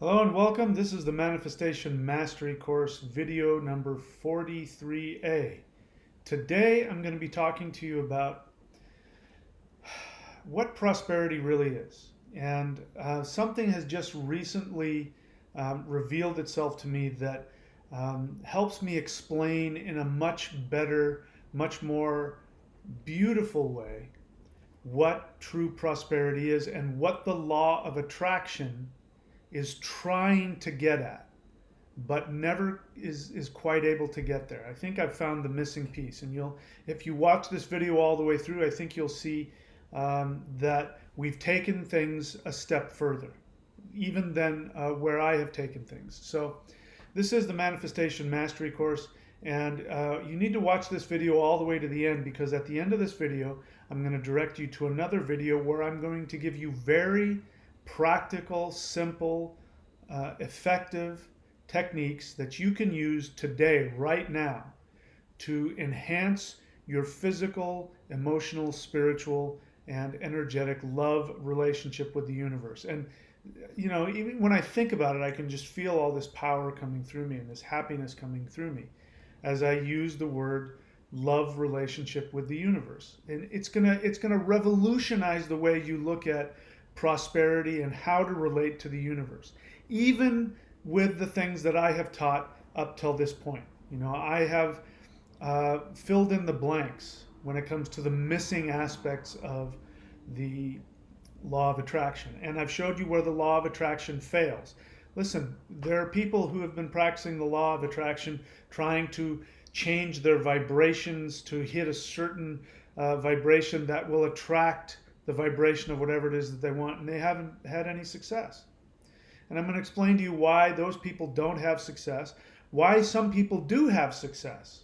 Hello and welcome. This is the Manifestation Mastery course, video number 43A. Today I'm going to be talking to you about what prosperity really is. And something has just recently revealed itself to me that helps me explain in a much better, much more beautiful way what true prosperity is and what the law of attraction is trying to get at, but never is quite able to get there. I think I've found the missing piece, and if you watch this video all the way through, I think you'll see that we've taken things a step further, even than where I have taken things. So this is the Manifestation Mastery course, and you need to watch this video all the way to the end, because at the end of this video, I'm going to direct you to another video where I'm going to give you very practical, simple, effective techniques that you can use today, right now, to enhance your physical, emotional, spiritual, and energetic love relationship with the universe. And, even when I think about it, I can just feel all this power coming through me and this happiness coming through me as I use the word love relationship with the universe. And it's gonna revolutionize the way you look at prosperity and how to relate to the universe, even with the things that I have taught up till this point. I have filled in the blanks when it comes to the missing aspects of the law of attraction. And I've showed you where the law of attraction fails. Listen, there are people who have been practicing the law of attraction, trying to change their vibrations to hit a certain vibration that will attract the vibration of whatever it is that they want, and they haven't had any success. And I'm going to explain to you why those people don't have success, why some people do have success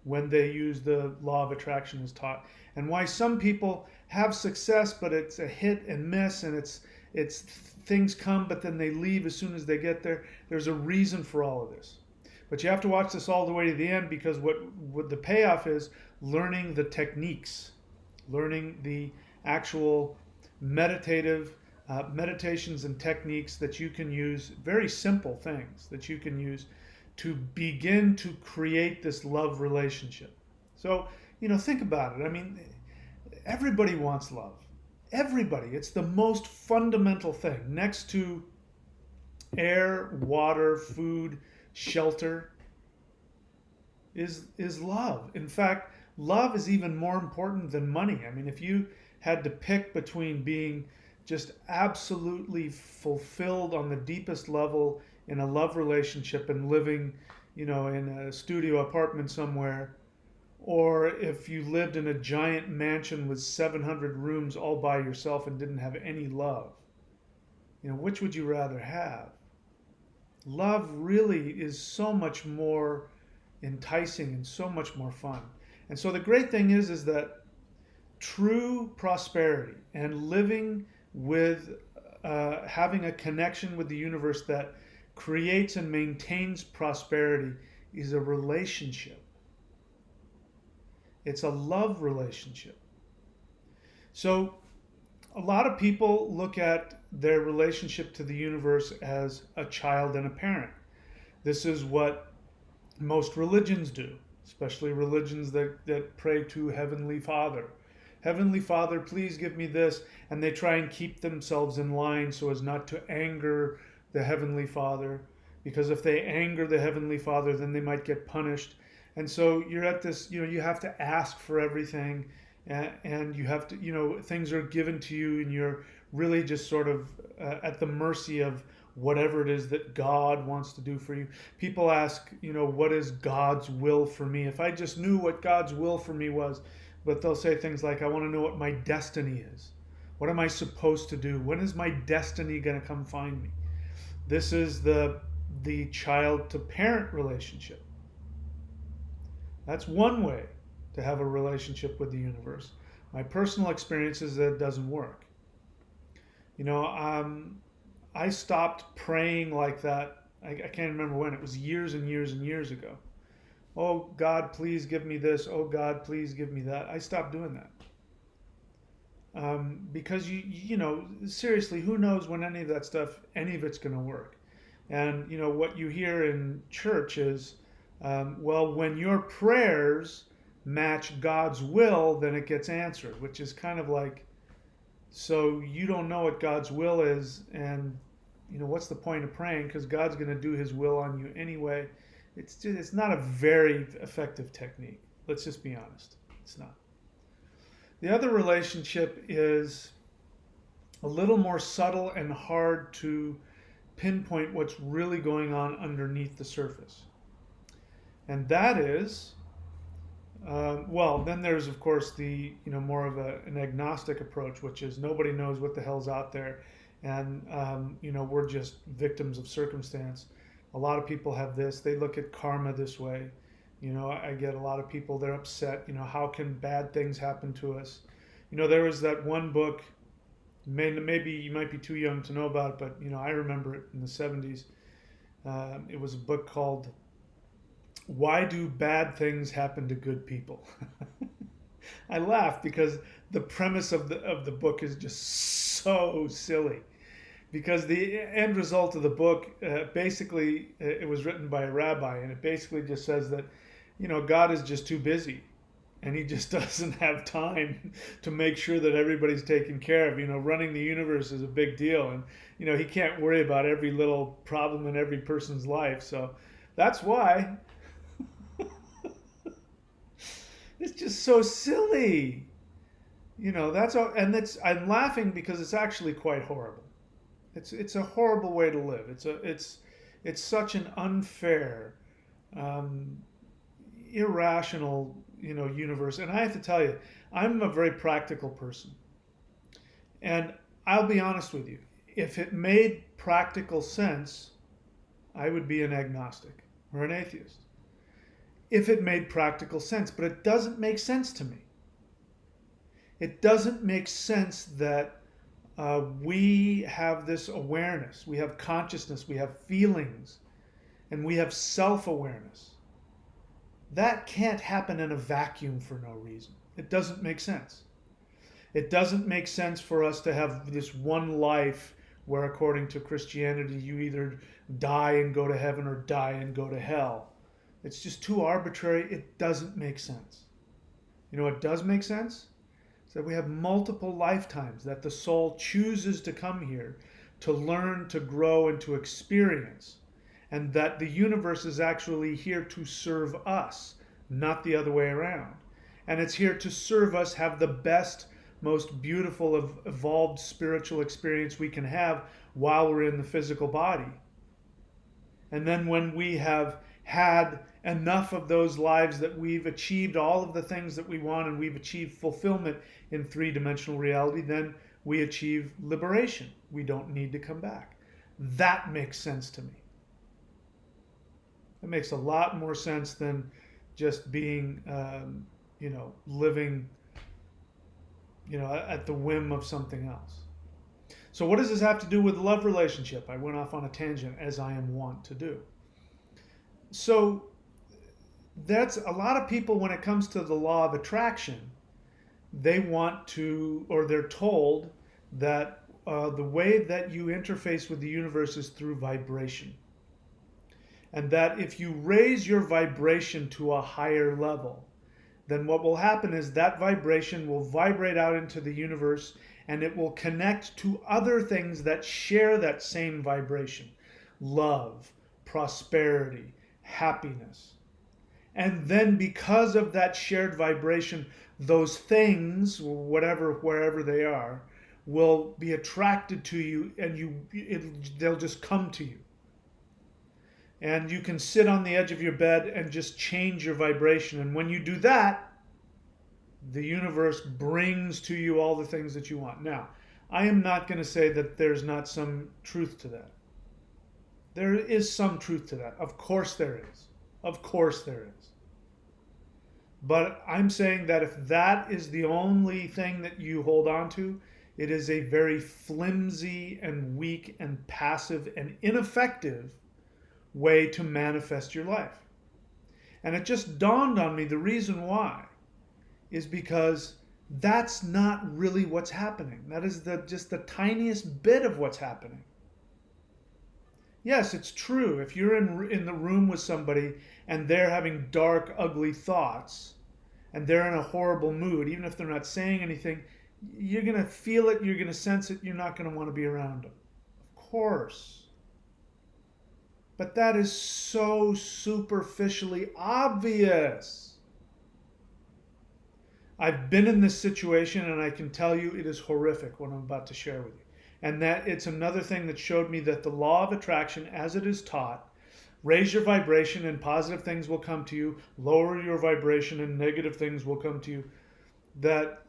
when they use the law of attraction as taught, and why some people have success but it's a hit and miss, and it's things come but then they leave as soon as they get there. There's a reason for all of this. But you have to watch this all the way to the end, because what the payoff is learning the techniques, learning the actual meditations and techniques that you can use, very simple things that you can use to begin to create this love relationship. So, think about it. I mean, everybody wants love. Everybody. It's the most fundamental thing next to air, water, food, shelter is love. In fact, love is even more important than money. I mean, if you had to pick between being just absolutely fulfilled on the deepest level in a love relationship and living, in a studio apartment somewhere, or if you lived in a giant mansion with 700 rooms all by yourself and didn't have any love, which would you rather have? Love really is so much more enticing and so much more fun. And so the great thing is that true prosperity and living with having a connection with the universe that creates and maintains prosperity is a relationship. It's a love relationship. So a lot of people look at their relationship to the universe as a child and a parent. This is what most religions do, especially religions that pray to Heavenly Father. Heavenly Father, please give me this. And they try and keep themselves in line so as not to anger the Heavenly Father, because if they anger the Heavenly Father, then they might get punished. And so you're at this, you have to ask for everything, and you have to, things are given to you, and you're really just sort of at the mercy of whatever it is that God wants to do for you. People ask, what is God's will for me? If I just knew what God's will for me was, but they'll say things like, I want to know what my destiny is. What am I supposed to do? When is my destiny going to come find me? This is the child to parent relationship. That's one way to have a relationship with the universe. My personal experience is that it doesn't work. I stopped praying like that. I can't remember when. It was years and years and years ago. Oh, God, please give me this. Oh, God, please give me that. I stopped doing that. Because, seriously, who knows when any of that stuff, any of it's going to work. And what you hear in church is, well, when your prayers match God's will, then it gets answered, which is kind of like, so you don't know what God's will is, and what's the point of praying? Because God's going to do His will on you anyway. It's not a very effective technique. Let's just be honest. It's not. The other relationship is a little more subtle and hard to pinpoint what's really going on underneath the surface. And that is, well, then there's of course the more of an agnostic approach, which is nobody knows what the hell's out there, and we're just victims of circumstance. A lot of people have this. They look at karma this way. I get a lot of people, they're upset. How can bad things happen to us? There was that one book. Maybe you might be too young to know about it, but I remember it in the 70s. It was a book called "Why Do Bad Things Happen to Good People?" I laugh because the premise of the book is just so silly. Because the end result of the book, basically, it was written by a rabbi, and it basically just says that, God is just too busy, and He just doesn't have time to make sure that everybody's taken care of. Running the universe is a big deal, and He can't worry about every little problem in every person's life. So that's why it's just so silly. That's all, and I'm laughing because it's actually quite horrible. It's a horrible way to live. It's such an unfair, irrational, universe. And I have to tell you, I'm a very practical person. And I'll be honest with you, if it made practical sense, I would be an agnostic or an atheist. If it made practical sense, but it doesn't make sense to me. It doesn't make sense that we have this awareness, we have consciousness, we have feelings, and we have self-awareness. That can't happen in a vacuum for no reason. It doesn't make sense. It doesn't make sense for us to have this one life where, according to Christianity, you either die and go to heaven or die and go to hell. It's just too arbitrary. It doesn't make sense. You know what does make sense? It's that we have multiple lifetimes, that the soul chooses to come here to learn, to grow, and to experience. And that the universe is actually here to serve us, not the other way around. And it's here to serve us have the best, most beautiful, evolved spiritual experience we can have while we're in the physical body. And then when we have had enough of those lives, that we've achieved all of the things that we want and we've achieved fulfillment in three-dimensional reality, then we achieve liberation. We don't need to come back. That makes sense to me. It makes a lot more sense than just being, living, at the whim of something else. So what does this have to do with the love relationship? I went off on a tangent, as I am wont to do. So that's a lot of people, when it comes to the law of attraction, they want to, or they're told that the way that you interface with the universe is through vibration. And that if you raise your vibration to a higher level, then what will happen is that vibration will vibrate out into the universe, and it will connect to other things that share that same vibration. Love, prosperity, happiness. And then because of that shared vibration, those things, wherever they are, will be attracted to you, and they'll just come to you. And you can sit on the edge of your bed and just change your vibration. And when you do that, the universe brings to you all the things that you want. Now, I am not going to say that there's not some truth to that. There is some truth to that. Of course there is. Of course there is. But I'm saying that if that is the only thing that you hold on to, it is a very flimsy and weak and passive and ineffective way to manifest your life. And it just dawned on me, the reason why is because that's not really what's happening. That is just the tiniest bit of what's happening. Yes, it's true. If you're in the room with somebody and they're having dark, ugly thoughts and they're in a horrible mood, even if they're not saying anything, you're going to feel it, you're going to sense it, you're not going to want to be around them. Of course. But that is so superficially obvious. I've been in this situation and I can tell you it is horrific what I'm about to share with you. And that it's another thing that showed me that the law of attraction, as it is taught, raise your vibration and positive things will come to you, lower your vibration and negative things will come to you. That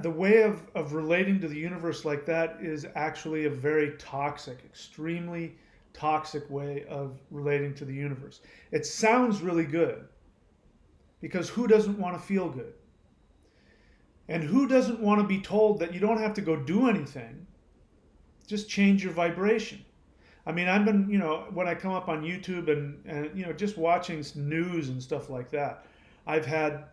the way of relating to the universe like that is actually a very toxic, extremely toxic way of relating to the universe. It sounds really good because who doesn't want to feel good? And who doesn't want to be told that you don't have to go do anything? Just change your vibration. I mean, I've been, when I come up on YouTube and just watching news and stuff like that, I've had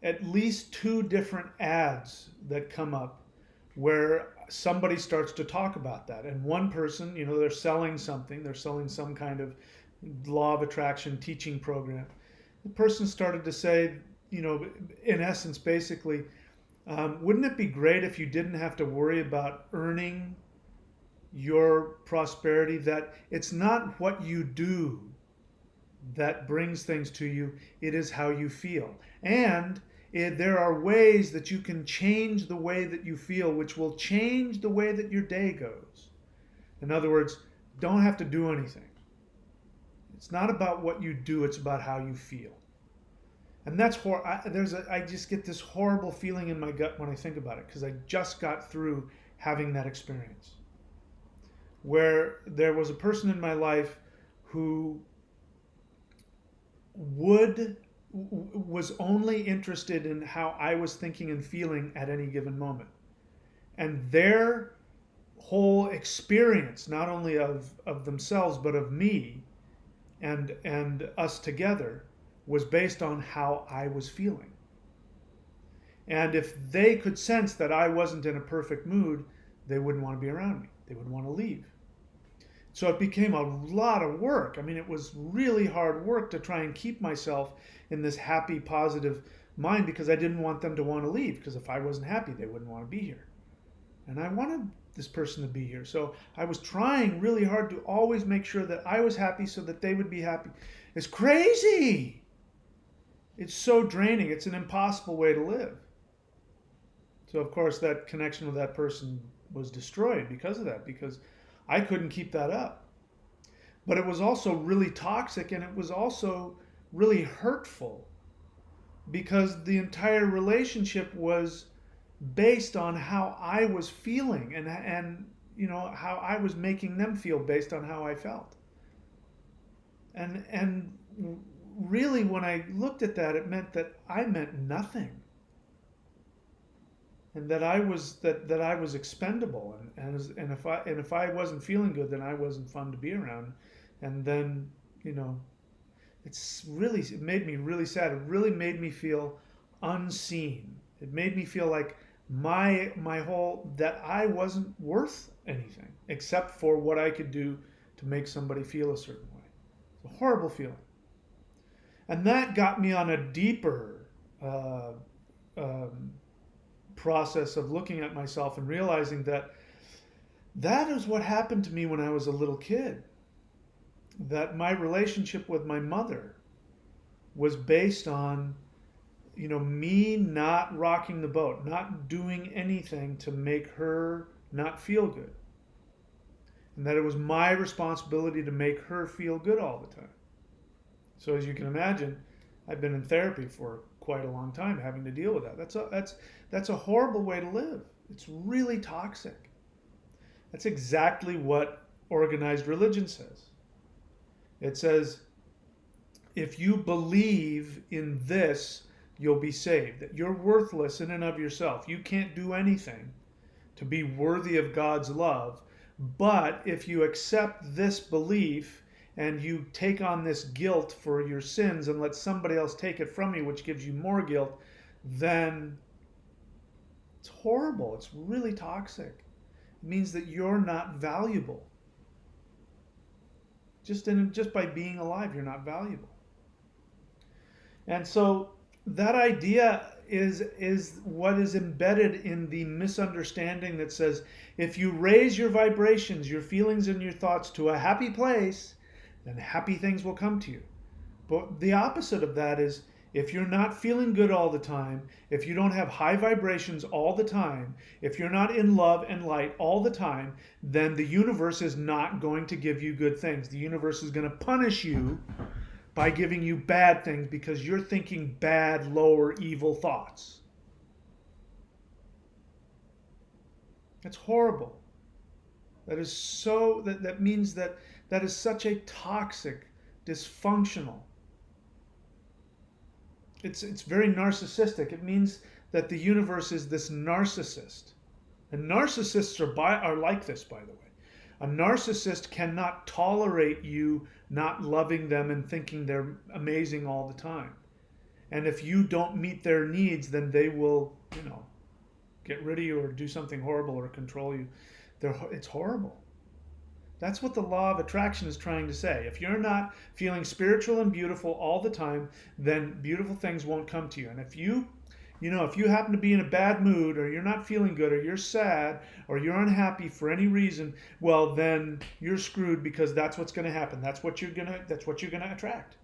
at least 2 different ads that come up where somebody starts to talk about that. And one person, they're selling something, they're selling some kind of law of attraction teaching program. The person started to say, in essence, basically, wouldn't it be great if you didn't have to worry about earning your prosperity, that it's not what you do that brings things to you, it is how you feel. And there are ways that you can change the way that you feel, which will change the way that your day goes. In other words, don't have to do anything. It's not about what you do, it's about how you feel. And that's I just get this horrible feeling in my gut when I think about it, because I just got through having that experience where there was a person in my life who was only interested in how I was thinking and feeling at any given moment. And their whole experience, not only of themselves, but of me and us together, was based on how I was feeling. And if they could sense that I wasn't in a perfect mood, they wouldn't want to be around me. They would want to leave. So it became a lot of work. I mean, it was really hard work to try and keep myself in this happy, positive mind, because I didn't want them to want to leave, because if I wasn't happy, they wouldn't want to be here. And I wanted this person to be here. So I was trying really hard to always make sure that I was happy so that they would be happy. It's crazy. It's so draining. It's an impossible way to live. So, of course, that connection with that person was destroyed because of that, because I couldn't keep that up. But it was also really toxic, and it was also really hurtful, because the entire relationship was based on how I was feeling and how I was making them feel based on how I felt. And really, when I looked at that, it meant that I meant nothing. And that I was expendable, and if I wasn't feeling good, then I wasn't fun to be around. And then it made me really sad. It really made me feel unseen. It made me feel like my whole that I wasn't worth anything except for what I could do to make somebody feel a certain way. It's a horrible feeling, and that got me on a deeper process of looking at myself and realizing that is what happened to me when I was a little kid. That my relationship with my mother was based on me not rocking the boat, not doing anything to make her not feel good. And that it was my responsibility to make her feel good all the time. So as you can imagine, I've been in therapy for quite a long time having to deal with that. That's a horrible way to live. It's really toxic. That's exactly what organized religion says. It says, if you believe in this, you'll be saved. That you're worthless in and of yourself. You can't do anything to be worthy of God's love. But if you accept this belief and you take on this guilt for your sins and let somebody else take it from you, which gives you more guilt, then it's horrible. It's really toxic. It means that you're not valuable. Just by being alive, you're not valuable. And so that idea is what is embedded in the misunderstanding that says if you raise your vibrations, your feelings and your thoughts to a happy place, then happy things will come to you. But the opposite of that is if you're not feeling good all the time, if you don't have high vibrations all the time, if you're not in love and light all the time, then the universe is not going to give you good things. The universe is going to punish you by giving you bad things because you're thinking bad, lower, evil thoughts. That's horrible. That means that is such a toxic, dysfunctional. It's very narcissistic. It means that the universe is this narcissist. And narcissists are like this, by the way. A narcissist cannot tolerate you not loving them and thinking they're amazing all the time. And if you don't meet their needs, then they will, get rid of you or do something horrible or control you. It's horrible. That's what the law of attraction is trying to say. If you're not feeling spiritual and beautiful all the time, then beautiful things won't come to you. And if you happen to be in a bad mood or you're not feeling good or you're sad or you're unhappy for any reason, well, then you're screwed because that's what's going to happen. That's what you're going to attract.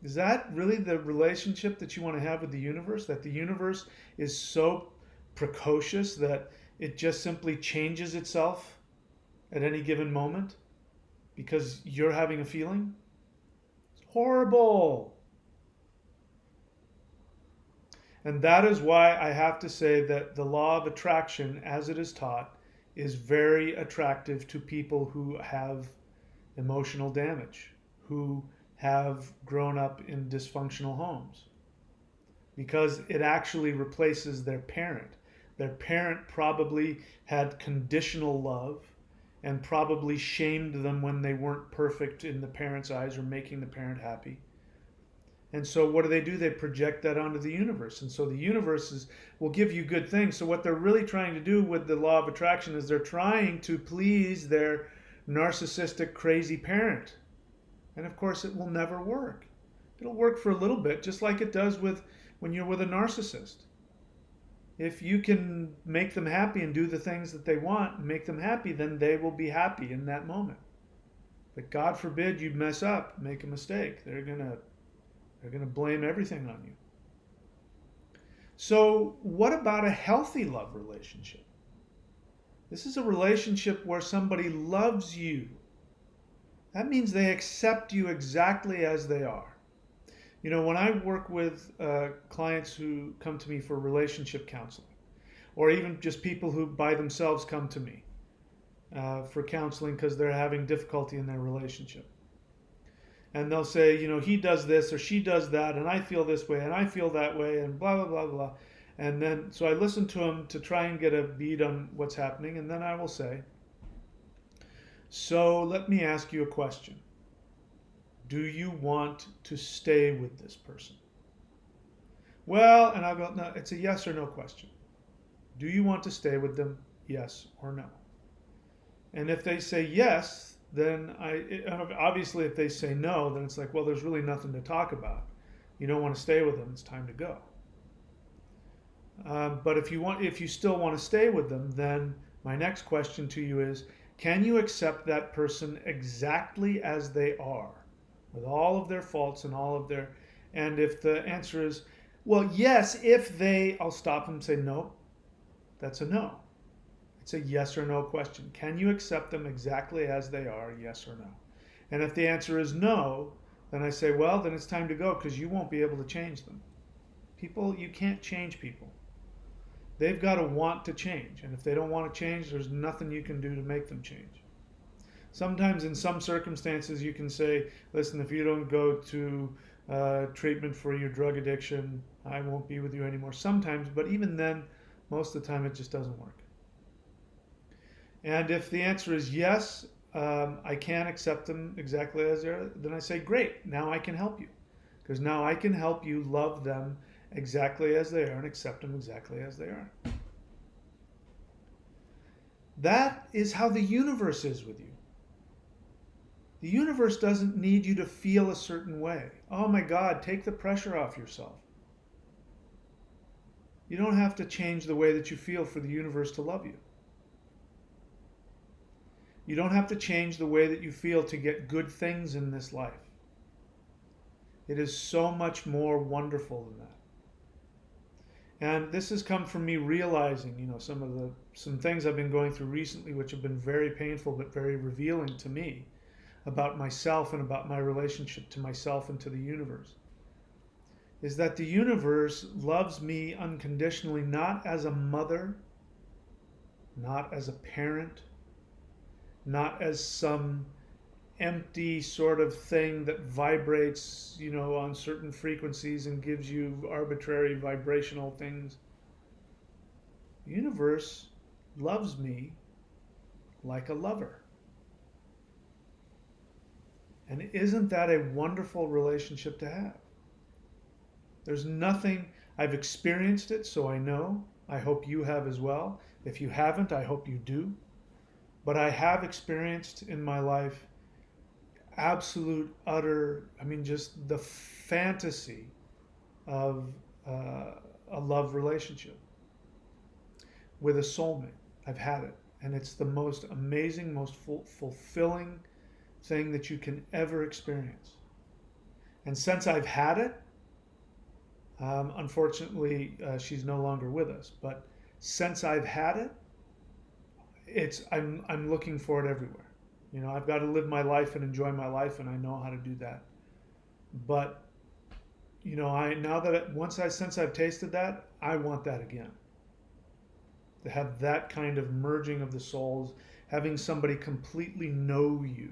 Is that really the relationship that you want to have with the universe? That the universe is so precocious that it just simply changes itself at any given moment because you're having a feeling? It's horrible. And that is why I have to say that the law of attraction, as it is taught, is very attractive to people who have emotional damage, who have grown up in dysfunctional homes, because it actually replaces their parent. Their parent probably had conditional love and probably shamed them when they weren't perfect in the parent's eyes or making the parent happy. And so what do? They project that onto the universe. And so the universe will give you good things. So what they're really trying to do with the law of attraction is they're trying to please their narcissistic, crazy parent. And of course, it will never work. It'll work for a little bit, just like it does when you're with a narcissist. If you can make them happy and do the things that they want and make them happy, then they will be happy in that moment. But God forbid you mess up, make a mistake. They're gonna blame everything on you. So what about a healthy love relationship? This is a relationship where somebody loves you. That means they accept you exactly as they are. When I work with clients who come to me for relationship counseling, or even just people who by themselves come to me for counseling because they're having difficulty in their relationship. And they'll say, he does this or she does that, and I feel this way and I feel that way, and blah, blah, blah, blah. And then, so I listen to them to try and get a bead on what's happening, and then I will say, so let me ask you a question. Do you want to stay with this person? Well, and I'll go, no, it's a yes or no question. Do you want to stay with them? Yes or no? And if they say yes, then obviously if they say no, then it's like, well, there's really nothing to talk about. You don't want to stay with them, it's time to go. But if you still want to stay with them, then my next question to you is, can you accept that person exactly as they are? With all of their faults and and if the answer is, well, yes, I'll stop them and say, no, that's a no. It's a yes or no question. Can you accept them exactly as they are, yes or no? And if the answer is no, then I say, well, then it's time to go because you won't be able to change them. You can't change people. They've got to want to change. And if they don't want to change, there's nothing you can do to make them change. Sometimes in some circumstances you can say, listen, if you don't go to treatment for your drug addiction, I won't be with you anymore. Sometimes, but even then, most of the time it just doesn't work. And if the answer is yes, I can accept them exactly as they are, then I say, great, now I can help you. Because now I can help you love them exactly as they are and accept them exactly as they are. That is how the universe is with you. The universe doesn't need you to feel a certain way. Oh my God, take the pressure off yourself. You don't have to change the way that you feel for the universe to love you. You don't have to change the way that you feel to get good things in this life. It is so much more wonderful than that. And this has come from me realizing, some things I've been going through recently, which have been very painful but very revealing to me about myself and about my relationship to myself and to the universe, is that the universe loves me unconditionally, not as a mother, not as a parent, not as some empty sort of thing that vibrates, on certain frequencies and gives you arbitrary vibrational things. The universe loves me like a lover. And isn't that a wonderful relationship to have? There's nothing, I've experienced it, so I know. I hope you have as well. If you haven't, I hope you do. But I have experienced in my life absolute, utter, just the fantasy of a love relationship with a soulmate. I've had it. And it's the most amazing, most fulfilling thing that you can ever experience. And since I've had it, unfortunately, she's no longer with us. But since I've had it, I'm looking for it everywhere. I've got to live my life and enjoy my life, and I know how to do that. But since I've tasted that, I want that again. To have that kind of merging of the souls, having somebody completely know you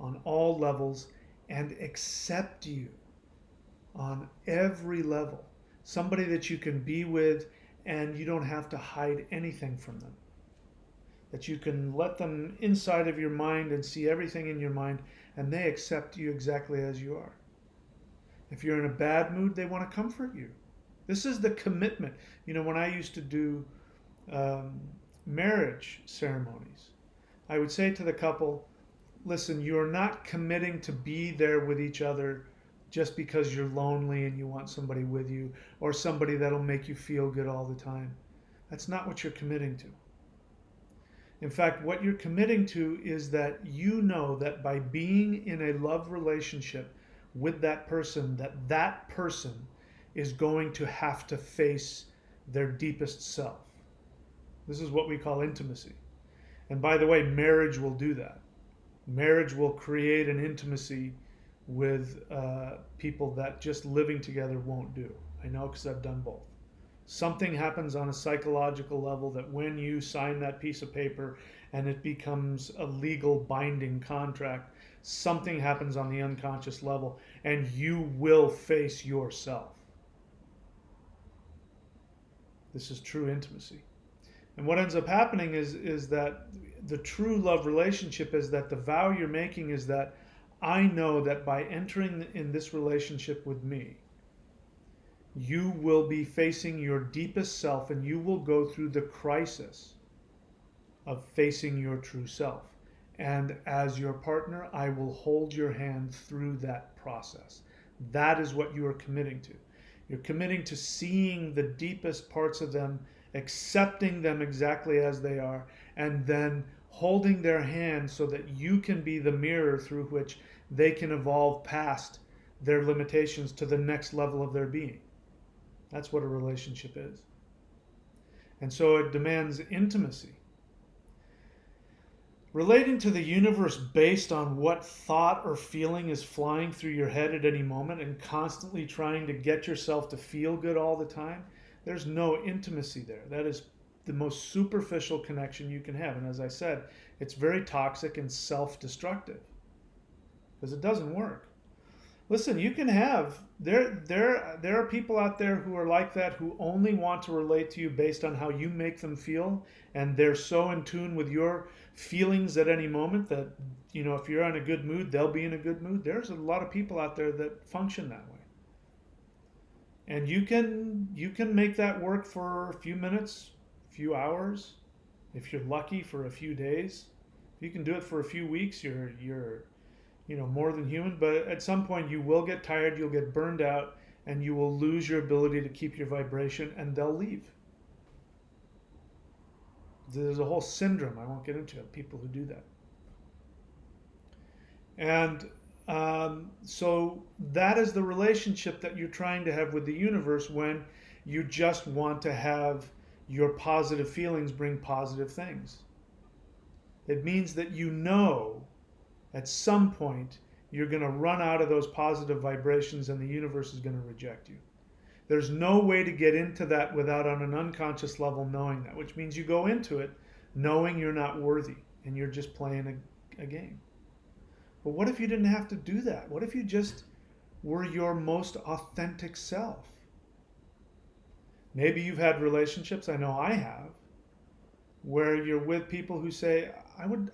on all levels and accept you on every level. Somebody that you can be with and you don't have to hide anything from them. That you can let them inside of your mind and see everything in your mind, and they accept you exactly as you are. If you're in a bad mood, they want to comfort you. This is the commitment. When I used to do marriage ceremonies, I would say to the couple, listen, you're not committing to be there with each other just because you're lonely and you want somebody with you, or somebody that'll make you feel good all the time. That's not what you're committing to. In fact, what you're committing to is that you know that by being in a love relationship with that person is going to have to face their deepest self. This is what we call intimacy. And by the way, marriage will do that. Marriage will create an intimacy with people that just living together won't do. I know because I've done both. Something happens on a psychological level that when you sign that piece of paper and it becomes a legal binding contract, something happens on the unconscious level and you will face yourself. This is true intimacy. And what ends up happening is that the true love relationship is that the vow you're making is that I know that by entering in this relationship with me, you will be facing your deepest self and you will go through the crisis of facing your true self. And as your partner, I will hold your hand through that process. That is what you are committing to. You're committing to seeing the deepest parts of them, accepting them exactly as they are, and then holding their hand so that you can be the mirror through which they can evolve past their limitations to the next level of their being. That's what a relationship is. And so it demands intimacy. Relating to the universe based on what thought or feeling is flying through your head at any moment and constantly trying to get yourself to feel good all the time, there's no intimacy there. That is the most superficial connection you can have. And as I said, it's very toxic and self-destructive because it doesn't work. Listen, you can have, there are people out there who are like that, who only want to relate to you based on how you make them feel, and they're so in tune with your feelings at any moment that, if you're in a good mood, they'll be in a good mood. There's a lot of people out there that function that way. And you can make that work for a few minutes, a few hours, if you're lucky for a few days. If you can do it for a few weeks, you're more than human. But at some point, you will get tired, you'll get burned out, and you will lose your ability to keep your vibration, and they'll leave. There's a whole syndrome I won't get into of people who do that. And so that is the relationship that you're trying to have with the universe when you just want to have your positive feelings bring positive things. It means that at some point you're going to run out of those positive vibrations and the universe is going to reject you. There's no way to get into that without on an unconscious level knowing that, which means you go into it knowing you're not worthy and you're just playing a game. But what if you didn't have to do that? What if you just were your most authentic self? Maybe you've had relationships, I know I have, where you're with people who say,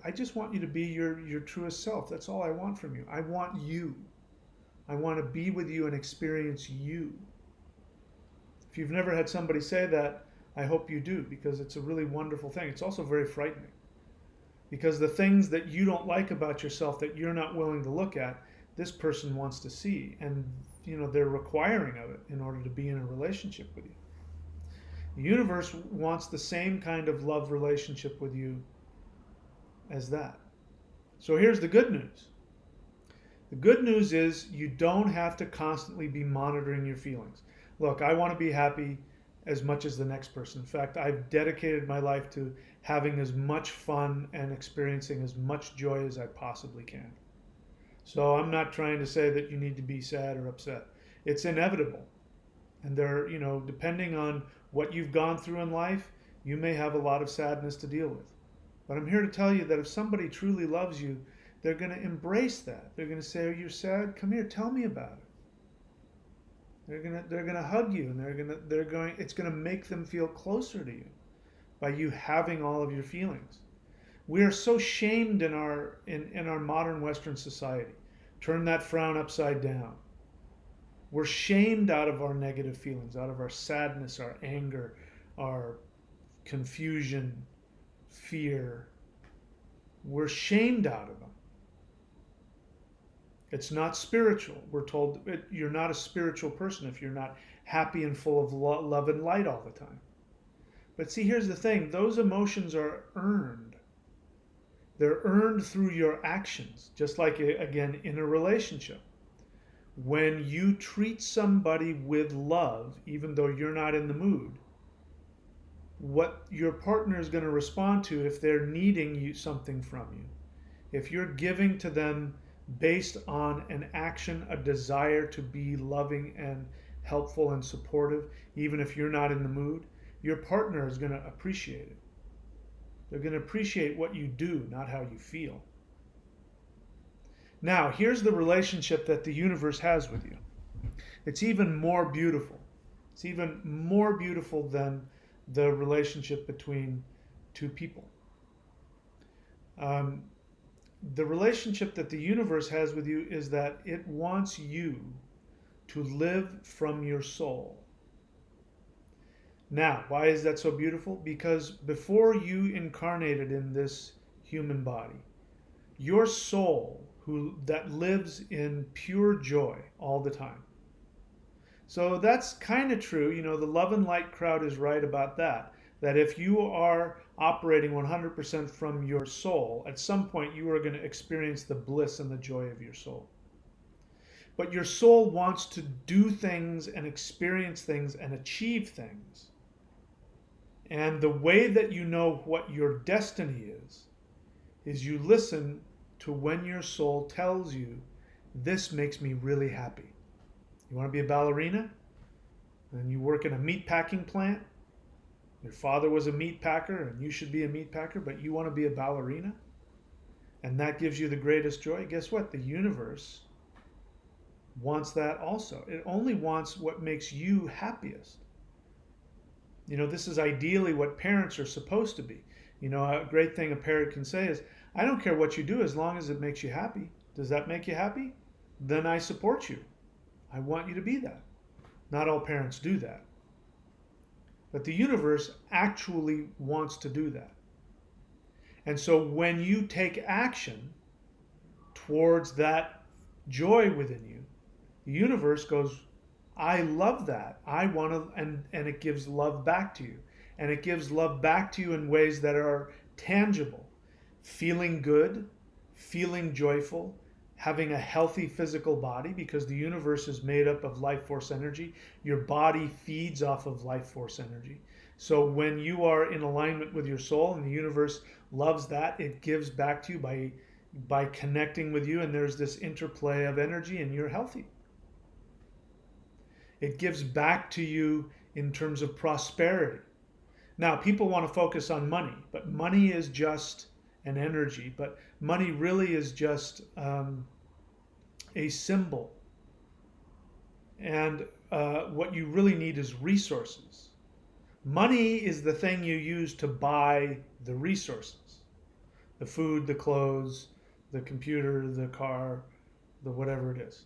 I just want you to be your truest self. That's all I want from you. I want you. I want to be with you and experience you. If you've never had somebody say that, I hope you do, because it's a really wonderful thing. It's also very frightening, because the things that you don't like about yourself that you're not willing to look at, this person wants to see, and they're requiring of it in order to be in a relationship with you. The universe wants the same kind of love relationship with you as that. So here's the good news. The good news is you don't have to constantly be monitoring your feelings. Look, I want to be happy as much as the next person. In fact, I've dedicated my life to having as much fun and experiencing as much joy as I possibly can. So I'm not trying to say that you need to be sad or upset. It's inevitable. And depending on what you've gone through in life, you may have a lot of sadness to deal with. But I'm here to tell you that if somebody truly loves you, they're going to embrace that. They're going to say, "Are you sad? Come here, tell me about it." They're going to hug you, and it's going to make them feel closer to you by you having all of your feelings. We are so shamed in our modern Western society. Turn that frown upside down. We're shamed out of our negative feelings, out of our sadness, our anger, our confusion, fear. We're shamed out of them. It's not spiritual. We're told you're not a spiritual person if you're not happy and full of love and light all the time. But see, here's the thing. Those emotions are earned. They're earned through your actions, just like, again, in a relationship. When you treat somebody with love, even though you're not in the mood, what your partner is going to respond to if they're needing something from you, if you're giving to them based on an action, a desire to be loving and helpful and supportive, even if you're not in the mood, your partner is going to appreciate it. They're going to appreciate what you do, not how you feel. Now, here's the relationship that the universe has with you. It's even more beautiful. It's even more beautiful than the relationship between two people. The relationship that the universe has with you is that it wants you to live from your soul. Now, why is that so beautiful? Because before you incarnated in this human body, your soul that lives in pure joy all the time. So that's kind of true. The love and light crowd is right about that. That if you are operating 100% from your soul, at some point you are going to experience the bliss and the joy of your soul. But your soul wants to do things and experience things and achieve things. And the way that you know what your destiny is you listen to when your soul tells you, this makes me really happy. You want to be a ballerina? And you work in a meat packing plant? Your father was a meat packer and you should be a meat packer, but you want to be a ballerina? And that gives you the greatest joy? Guess what? The universe wants that also. It only wants what makes you happiest. This is ideally what parents are supposed to be. A great thing a parent can say is, I don't care what you do as long as it makes you happy. Does that make you happy? Then I support you. I want you to be that. Not all parents do that. But the universe actually wants to do that. And so when you take action towards that joy within you, the universe goes, I love that. I want to, and it gives love back to you. And it gives love back to you in ways that are tangible. Feeling good, feeling joyful, having a healthy physical body, because the universe is made up of life force energy. Your body feeds off of life force energy. So when you are in alignment with your soul and the universe loves that, it gives back to you by connecting with you, and there's this interplay of energy, and you're healthy. It gives back to you in terms of prosperity. Now, people want to focus on money, but money is just an energy. But money really is just a symbol. And what you really need is resources. Money is the thing you use to buy the resources: the food, the clothes, the computer, the car, the whatever it is.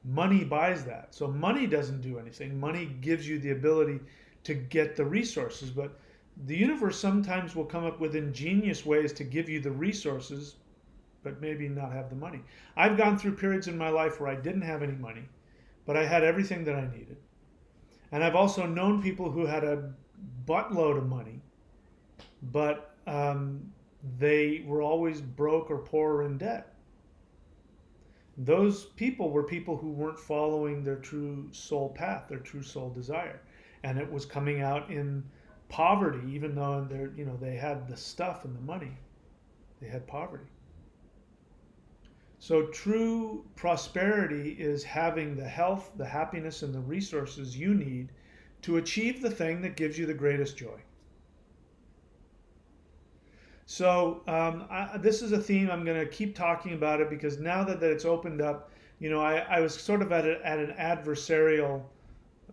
Money buys that. So money doesn't do anything. Money gives you the ability to get the resources, but the universe sometimes will come up with ingenious ways to give you the resources, but maybe not have the money. I've gone through periods in my life where I didn't have any money, but I had everything that I needed. And I've also known people who had a buttload of money, but they were always broke or poor or in debt. Those people were people who weren't following their true soul path, their true soul desire. And it was coming out in poverty, even though they had the stuff and the money. They had poverty. So true prosperity is having the health, the happiness, and the resources you need to achieve the thing that gives you the greatest joy. So this is a theme. I'm going to keep talking about it because now that it's opened up, I was sort of at an adversarial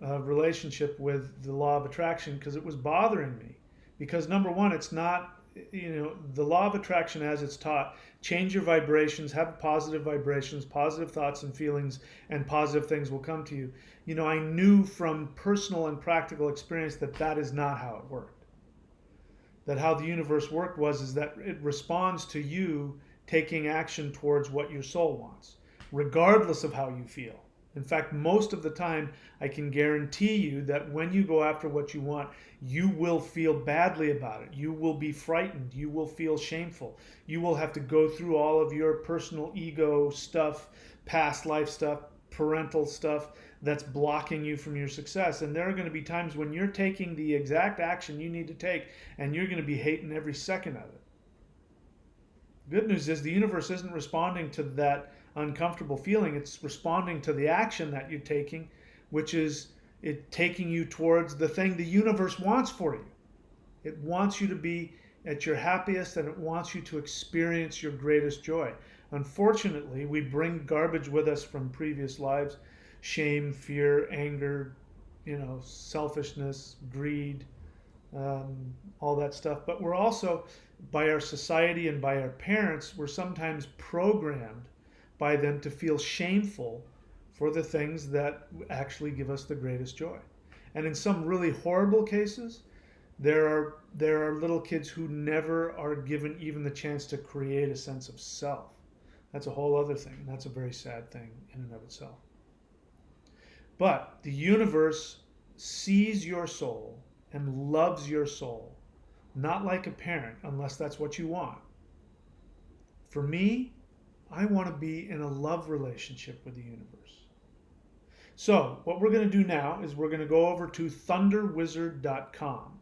relationship with the law of attraction because it was bothering me. Because number one, it's not, the law of attraction as it's taught, change your vibrations, have positive vibrations, positive thoughts and feelings, and positive things will come to you. I knew from personal and practical experience that is not how it worked. That how the universe worked is that it responds to you taking action towards what your soul wants, regardless of how you feel. In fact, most of the time, I can guarantee you that when you go after what you want, you will feel badly about it. You will be frightened. You will feel shameful. You will have to go through all of your personal ego stuff, past life stuff, parental stuff that's blocking you from your success. And there are going to be times when you're taking the exact action you need to take, and you're going to be hating every second of it. Good news is the universe isn't responding to that uncomfortable feeling. It's responding to the action that you're taking, which is it taking you towards the thing the universe wants for you. It wants you to be at your happiest, and it wants you to experience your greatest joy. Unfortunately, we bring garbage with us from previous lives: shame, fear, anger, selfishness, greed, all that stuff. But we're also, by our society and by our parents, we're sometimes programmed by them to feel shameful for the things that actually give us the greatest joy. And in some really horrible cases, there are little kids who never are given even the chance to create a sense of self. That's a whole other thing. That's a very sad thing in and of itself. But the universe sees your soul and loves your soul, not like a parent, unless that's what you want. For me, I want to be in a love relationship with the universe. So what we're going to do now is we're going to go over to thunderwizard.com.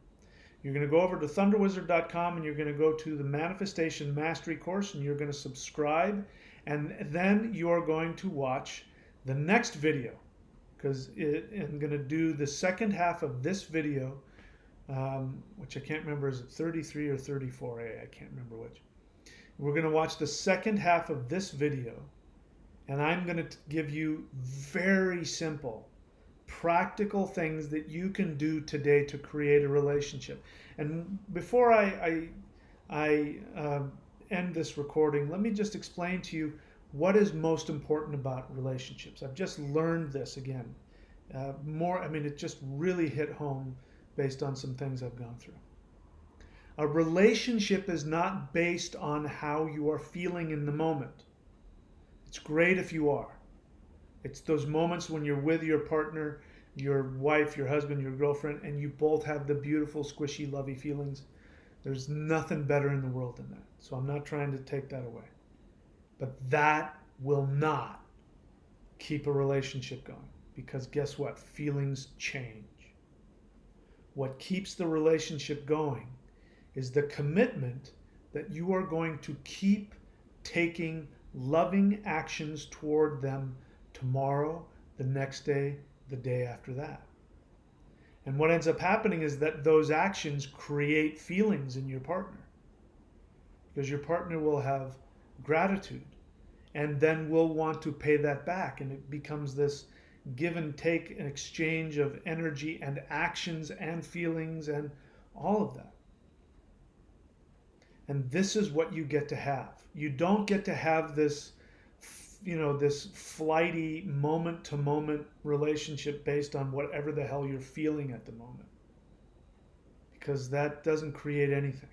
You're going to go over to thunderwizard.com and you're going to go to the Manifestation Mastery course, and you're going to subscribe, and then you're going to watch the next video, because I'm going to do the second half of this video, which I can't remember, is it 33 or 34A? I can't remember which. We're going to watch the second half of this video, and I'm going to give you very simple, practical things that you can do today to create a relationship. And before I end this recording, let me just explain to you what is most important about relationships. I've just learned this again. It just really hit home based on some things I've gone through. A relationship is not based on how you are feeling in the moment. It's great if you are. It's those moments when you're with your partner, your wife, your husband, your girlfriend, and you both have the beautiful, squishy, lovey feelings. There's nothing better in the world than that. So I'm not trying to take that away. But that will not keep a relationship going. Because guess what? Feelings change. What keeps the relationship going is the commitment that you are going to keep taking loving actions toward them tomorrow, the next day, the day after that. And what ends up happening is that those actions create feelings in your partner. Because your partner will have gratitude and then will want to pay that back. And it becomes this give and take, an exchange of energy and actions and feelings and all of that. And this is what you get to have. You don't get to have this, this flighty moment to moment relationship based on whatever the hell you're feeling at the moment. Because that doesn't create anything.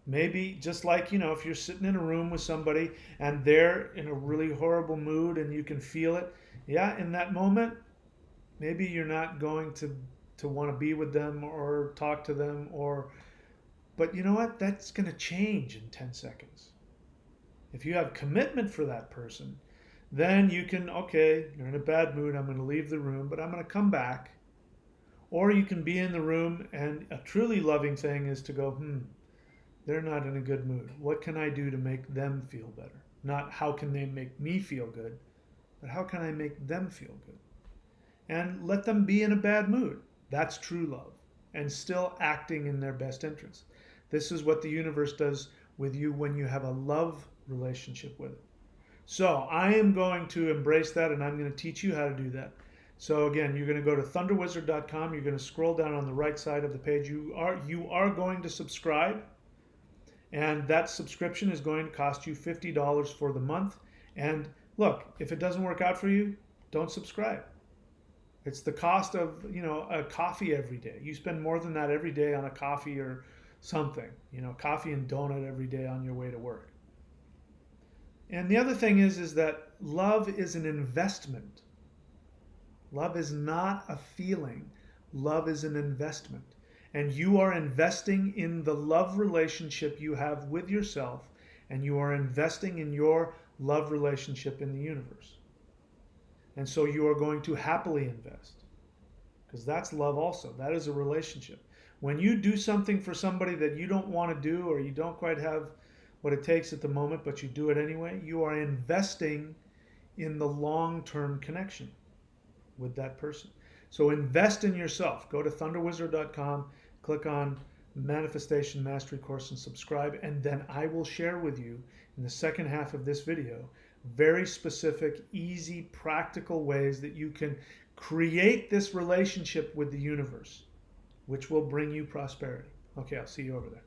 Maybe just like, if you're sitting in a room with somebody and they're in a really horrible mood and you can feel it. Yeah, in that moment, maybe you're not going to want to be with them or talk to them but you know what? That's going to change in 10 seconds. If you have commitment for that person, then you can, okay, you're in a bad mood, I'm going to leave the room, but I'm going to come back. Or you can be in the room, and a truly loving thing is to go, they're not in a good mood. What can I do to make them feel better? Not how can they make me feel good, but how can I make them feel good? And let them be in a bad mood. That's true love. And still acting in their best interest. This is what the universe does with you when you have a love relationship with it. So I am going to embrace that, and I'm going to teach you how to do that. So again, you're going to go to thunderwizard.com. You're going to scroll down on the right side of the page. You are going to subscribe, and that subscription is going to cost you $50 for the month. And look, if it doesn't work out for you, don't subscribe. It's the cost of, a coffee every day. You spend more than that every day on a coffee or something, coffee and donut every day on your way to work. And the other thing is that love is an investment. Love is not a feeling. Love is an investment. And you are investing in the love relationship you have with yourself, and you are investing in your love relationship in the universe. And so you are going to happily invest, because that's love also. That is a relationship. When you do something for somebody that you don't want to do, or you don't quite have what it takes at the moment, but you do it anyway, you are investing in the long-term connection with that person. So invest in yourself. Go to thunderwizard.com, click on Manifestation Mastery Course and subscribe, and then I will share with you in the second half of this video very specific, easy, practical ways that you can create this relationship with the universe, which will bring you prosperity. Okay, I'll see you over there.